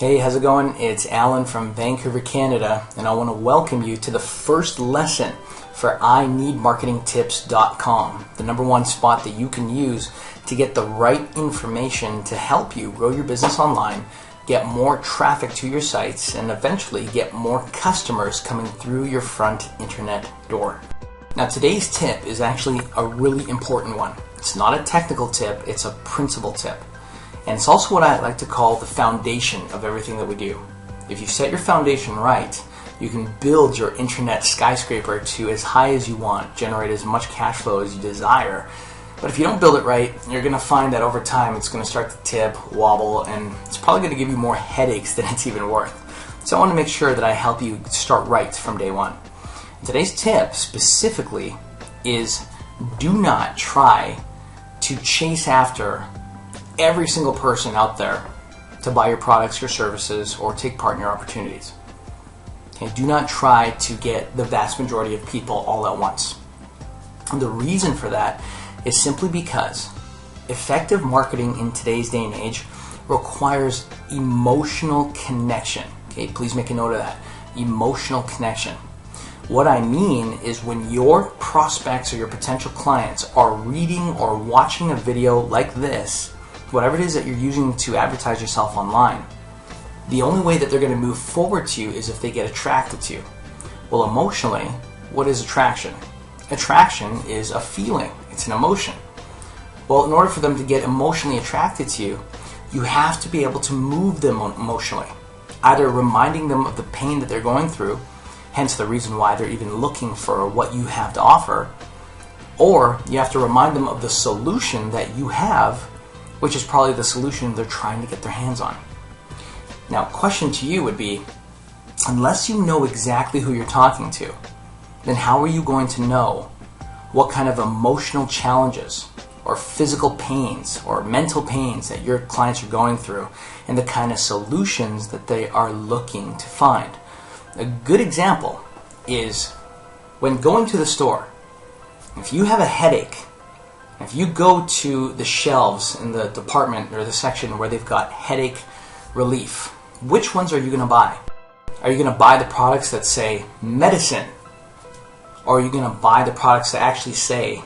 Hey, how's it going? It's Alan from Vancouver, Canada, and I want to welcome you to the first lesson for ineedmarketingtips.com, the #1 spot that you can use to get the right information to help you grow your business online, get more traffic to your sites, and eventually get more customers coming through your front internet door. Now, today's tip is actually a really important one. It's not a technical tip, it's a principle tip. And it's also what I like to call the foundation of everything that we do. If you set your foundation right, you can build your internet skyscraper to as high as you want, generate as much cash flow as you desire. But if you don't build it right, you're going to find that over time it's going to start to tip, wobble, and it's probably going to give you more headaches than it's even worth. So I want to make sure that I help you start right from day one. Today's tip specifically is do not try to chase after every single person out there to buy your products, your services, or take part in your opportunities. Okay, do not try to get the vast majority of people all at once. And the reason for that is simply because effective marketing in today's day and age requires emotional connection. Okay, please make a note of that. Emotional connection. What I mean is when your prospects or your potential clients are reading or watching a video like this, whatever it is that you're using to advertise yourself online, the only way that they're going to move forward to you is if they get attracted to you. Well, emotionally, what is attraction? Attraction is a feeling. It's an emotion. Well, in order for them to get emotionally attracted to you, you have to be able to move them emotionally, either reminding them of the pain that they're going through, hence the reason why they're even looking for what you have to offer, or you have to remind them of the solution that you have, which is probably the solution they're trying to get their hands on. Now, question to you would be, unless you know exactly who you're talking to, then how are you going to know what kind of emotional challenges or physical pains or mental pains that your clients are going through and the kind of solutions that they are looking to find? A good example is when going to the store. If you have a headache, if you go to the shelves in the department or the section where they've got headache relief, which ones are you going to buy? Are you going to buy the products that say medicine? Or are you going to buy the products that actually say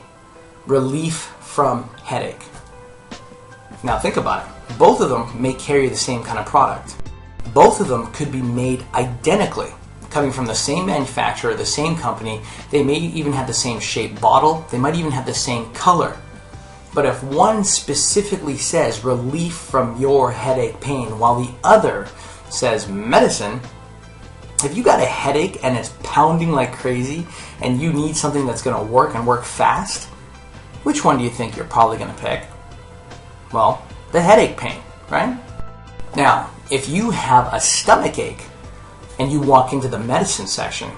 relief from headache? Now think about it. Both of them may carry the same kind of product. Both of them could be made identically, coming from the same manufacturer, the same company. They may even have the same shaped bottle. They might even have the same color. But if one specifically says relief from your headache pain while the other says medicine, if you got a headache and it's pounding like crazy and you need something that's going to work and work fast, which one do you think you're probably going to pick? Well, the headache pain, right? Now, if you have a stomach ache and you walk into the medicine section,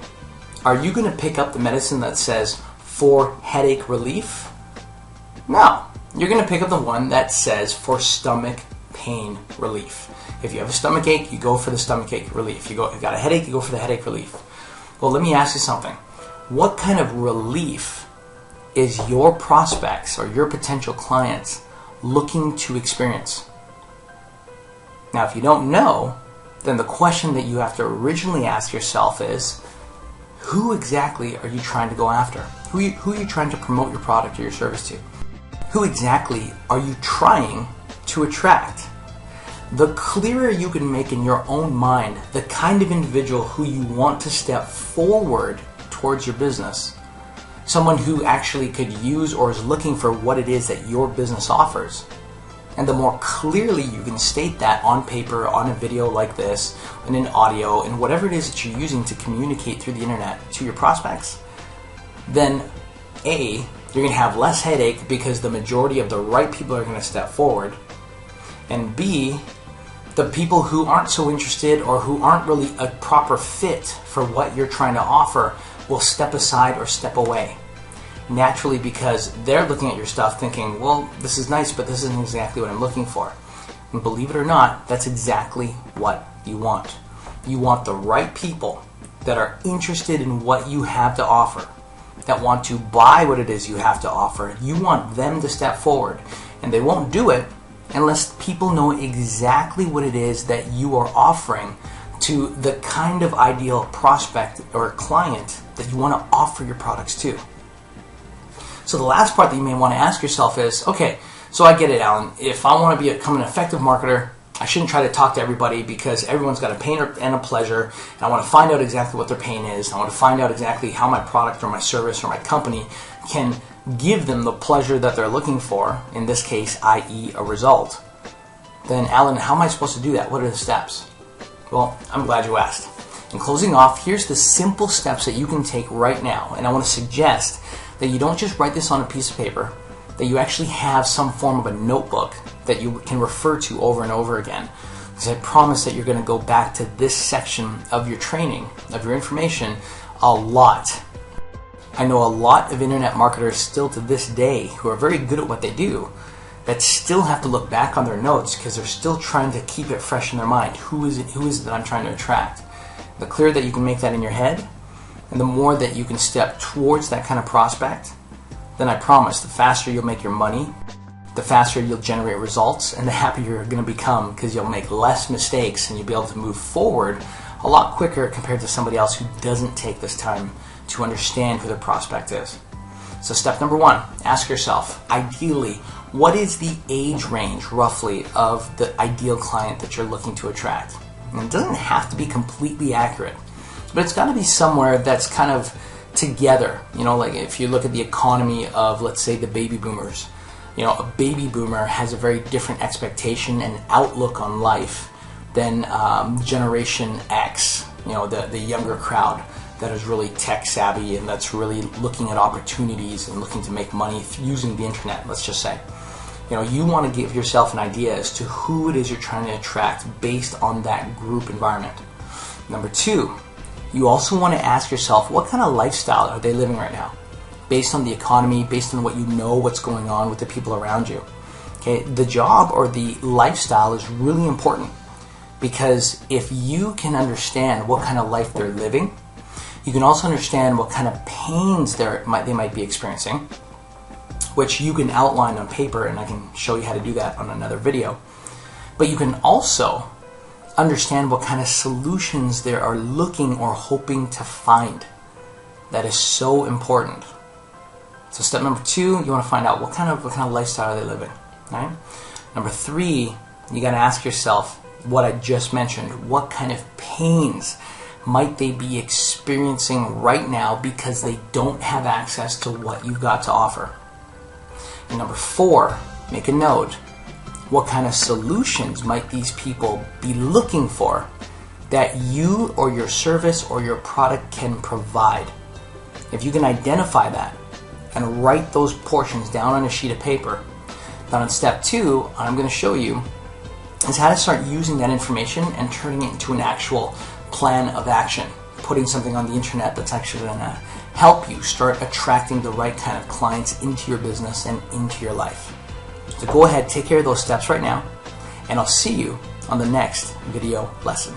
are you going to pick up the medicine that says for headache relief? No, you're going to pick up the one that says for stomach pain relief. If you have a stomach ache, you go for the stomach ache relief. You've got a headache, you go for the headache relief. Well, let me ask you something. What kind of relief is your prospects or your potential clients looking to experience? Now, if you don't know, then the question that you have to originally ask yourself is, who exactly are you trying to go after? Who are you trying to promote your product or your service to? Who exactly are you trying to attract? The clearer you can make in your own mind the kind of individual who you want to step forward towards your business, someone who actually could use or is looking for what it is that your business offers, and the more clearly you can state that on paper, on a video like this, in an audio, in whatever it is that you're using to communicate through the internet to your prospects, then A, you're going to have less headache because the majority of the right people are going to step forward, and B, the people who aren't so interested or who aren't really a proper fit for what you're trying to offer will step aside or step away. Naturally, because they're looking at your stuff thinking, well, this is nice, but this isn't exactly what I'm looking for. And believe it or not, that's exactly what you want. You want the right people that are interested in what you have to offer, that want to buy what it is you have to offer. You want them to step forward, and they won't do it unless people know exactly what it is that you are offering to the kind of ideal prospect or client that you want to offer your products to. So the last part that you may want to ask yourself is, okay, so I get it, Alan. If I want to become an effective marketer, I shouldn't try to talk to everybody because everyone's got a pain and a pleasure, and I want to find out exactly what their pain is. I want to find out exactly how my product or my service or my company can give them the pleasure that they're looking for, in this case, i.e. a result. Then, Alan, how am I supposed to do that? What are the steps? Well, I'm glad you asked. In closing off, here's the simple steps that you can take right now, and I want to suggest that you don't just write this on a piece of paper, that you actually have some form of a notebook that you can refer to over and over again. Because I promise that you're going to go back to this section of your training, of your information, a lot. I know a lot of internet marketers still to this day who are very good at what they do that still have to look back on their notes because they're still trying to keep it fresh in their mind. Who is it that I'm trying to attract? The clearer that you can make that in your head, and the more that you can step towards that kind of prospect, then I promise the faster you'll make your money, the faster you'll generate results, and the happier you're going to become because you'll make less mistakes and you'll be able to move forward a lot quicker compared to somebody else who doesn't take this time to understand who their prospect is. So step number one, ask yourself, ideally, what is the age range roughly of the ideal client that you're looking to attract? And it doesn't have to be completely accurate, but it's got to be somewhere that's kind of together. You know, like if you look at the economy of, let's say, the baby boomers, you know, a baby boomer has a very different expectation and outlook on life than Generation X, you know, the younger crowd that is really tech savvy and that's really looking at opportunities and looking to make money using the internet, let's just say. You know, you want to give yourself an idea as to who it is you're trying to attract based on that group environment. Number two, you also want to ask yourself, what kind of lifestyle are they living right now? Based on the economy, based on what you know, what's going on with the people around you. Okay, the job or the lifestyle is really important because if you can understand what kind of life they're living, you can also understand what kind of pains they might be experiencing, which you can outline on paper, and I can show you how to do that on another video. But you can also understand what kind of solutions they are looking or hoping to find. That is so important. So step number two, you want to find out what kind of lifestyle are they living. Right? Number three, you got to ask yourself what I just mentioned. What kind of pains might they be experiencing right now because they don't have access to what you've got to offer? And number four, make a note. What kind of solutions might these people be looking for that you or your service or your product can provide? If you can identify that and write those portions down on a sheet of paper, then on step two, I'm going to show you is how to start using that information and turning it into an actual plan of action, putting something on the internet that's actually going to help you start attracting the right kind of clients into your business and into your life. So go ahead, take care of those steps right now, and I'll see you on the next video lesson.